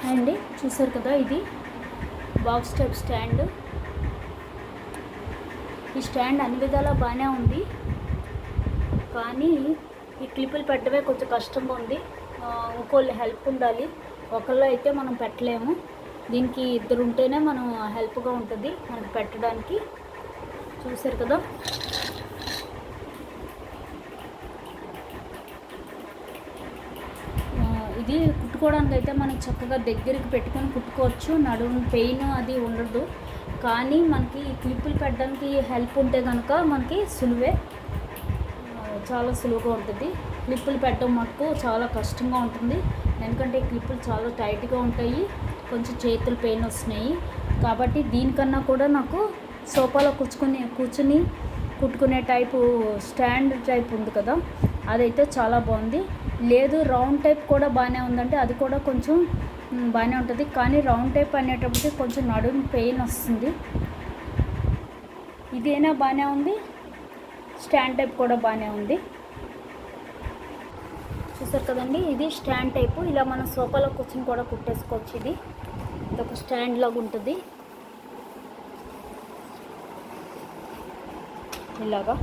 అండి చూసారు కదా, ఇది బాక్స్ టైప్ స్టాండ్. ఈ స్టాండ్ అన్ని విధాలా బాగానే ఉంది, కానీ ఈ క్లిప్పులు పెట్టడమే కొంచెం కష్టంగా ఉంది. ఇంకోళ్ళు హెల్ప్ ఉండాలి, ఒకళ్ళు అయితే మనం పెట్టలేము. దీనికి ఇద్దరు ఉంటేనే మనం హెల్ప్గా ఉంటుంది మనకు పెట్టడానికి. చూసారు కదా, ఇది కుట్టుకోవడానికి అయితే మనం చక్కగా దగ్గరికి పెట్టుకొని కుట్టుకోవచ్చు, నడుము పెయిన్ అది ఉండదు. కానీ మనకి క్లిప్పులు పెట్టడానికి హెల్ప్ ఉంటే కనుక మనకి సులువే, చాలా సులువుగా ఉంటుంది. క్లిప్పులు పెట్టడం మటుకు చాలా కష్టంగా ఉంటుంది, ఎందుకంటే క్లిప్పులు చాలా టైట్గా ఉంటాయి, కొంచెం చేతులు పెయిన్ వస్తున్నాయి. కాబట్టి దీనికన్నా కూడా నాకు సోఫాలో కూర్చుని కుట్టుకునే టైపు స్టాండ్ టైప్ ఉంది కదా, అదైతే చాలా బాగుంది. లేదు రౌండ్ టైప్ కూడా బాగానే ఉందంటే అది కూడా కొంచెం బాగానే ఉంటుంది, కానీ రౌండ్ టైప్ అనేటప్పటికి కొంచెం నడుము పెయిన్ వస్తుంది. ఇదైనా బాగానే ఉంది, స్టాండ్ టైప్ కూడా బాగానే ఉంది. చూసారు కదండి, ఇది స్టాండ్ టైపు. ఇలా మనం సోఫాలో కూర్చొని కూడా కుట్టేసుకోవచ్చు. ఇది ఒక స్టాండ్ లాగా ఉంటుంది, ఇలాగా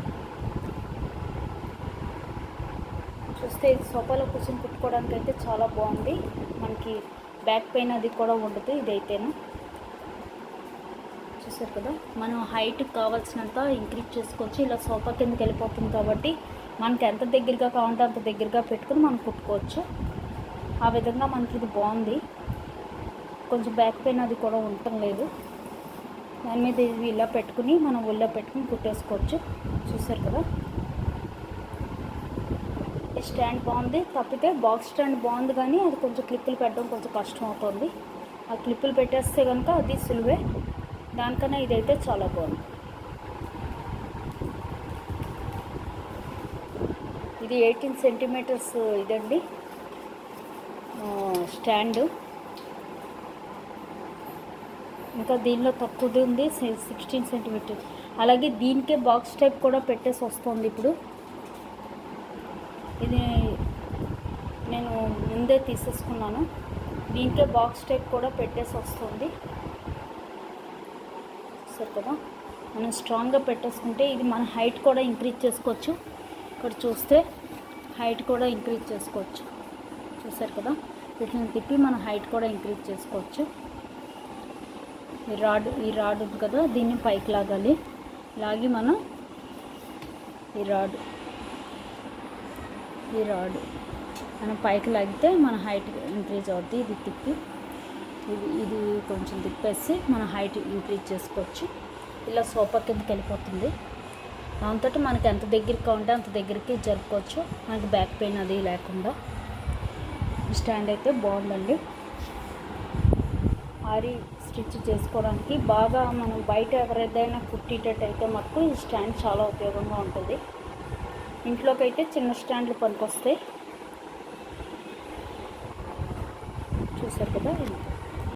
చూస్తే ఇది సోఫాలో కూర్చొని కుట్టుకోవడానికి అయితే చాలా బాగుంది. మనకి బ్యాక్ పెయిన్ అది కూడా ఉండదు ఇదైతేను. చూసారు కదా, మనం హైట్కి కావాల్సినంత ఇంక్రీజ్ చేసుకోవచ్చు. ఇలా సోఫా కిందకి వెళ్ళిపోతుంది కాబట్టి మనకి ఎంత దగ్గరగా కావాలంటే అంత దగ్గరగా పెట్టుకుని మనం కుట్టుకోవచ్చు. ఆ విధంగా మనకి ఇది బాగుంది, కొంచెం బ్యాక్ పెయిన్ అది కూడా ఉండటం లేదు. దాని మీద ఇది ఇలా పెట్టుకుని మనం ఒళ్ళో పెట్టుకుని కుట్టేసుకోవచ్చు. చూసారు కదా, ఈ స్టాండ్ బాగుంది, తప్పితే బాక్స్ స్టాండ్ బాగుంది, కానీ అది కొంచెం క్లిప్పులు పెట్టడం కొంచెం కష్టం అవుతుంది. ఆ క్లిప్పులు పెట్టేస్తే కనుక అది సులువే, దానికన్నా ఇదైతే చాలా బాగుంది. ఇది 18 సెంటీమీటర్స్ ఇదండి స్టాండు. ఇంకా దీనిలో తక్కువది ఉంది 16 సెంటీమీటర్స్. అలాగే దీనికే బాక్స్ టైప్ కూడా పెట్టేసి వస్తుంది. ఇప్పుడు ఇది నేను ముందే తీసేసుకున్నాను, దీనికే బాక్స్ టైప్ కూడా పెట్టేసి వస్తుంది. సరే కదా, మనం స్ట్రాంగ్గా పెట్టేసుకుంటే ఇది మన హైట్ కూడా ఇంక్రీజ్ చేసుకోవచ్చు. ఇక్కడ చూస్తే హైట్ కూడా ఇంక్రీజ్ చేసుకోవచ్చు. చూసారు కదా, వీటిని తిప్పి మన హైట్ కూడా ఇంక్రీజ్ చేసుకోవచ్చు. ఈ రాడ్ ఉంది కదా, దీన్ని పైకి లాగి మనం ఈ రాడ్ మనం పైకి లాగితే మన హైట్ ఇంక్రీజ్ అవుతుంది. ఇది తిప్పి ఇది కొంచెం తిప్పేసి మన హైట్ ఇంక్రీజ్ చేసుకోవచ్చు. ఇలా సోఫా కిందకి వెళ్ళిపోతుంది. దాంతో మనకి ఎంత దగ్గరికి కావాలంటే అంత దగ్గరికి జరుపుకోవచ్చు, మనకి బ్యాక్ పెయిన్ అది లేకుండా. స్టాండ్ అయితే బాగుందండి. ఆరి స్టిచ్ చేసుకోవడానికి బాగా మనం బయట ఎవరైనా కుట్టేటట్టయితే మటుకు ఈ స్టాండ్ చాలా ఉపయోగంగా ఉంటుంది. ఇంట్లోకి అయితే చిన్న స్టాండ్లు పనికొస్తాయి. చూసారు కదా.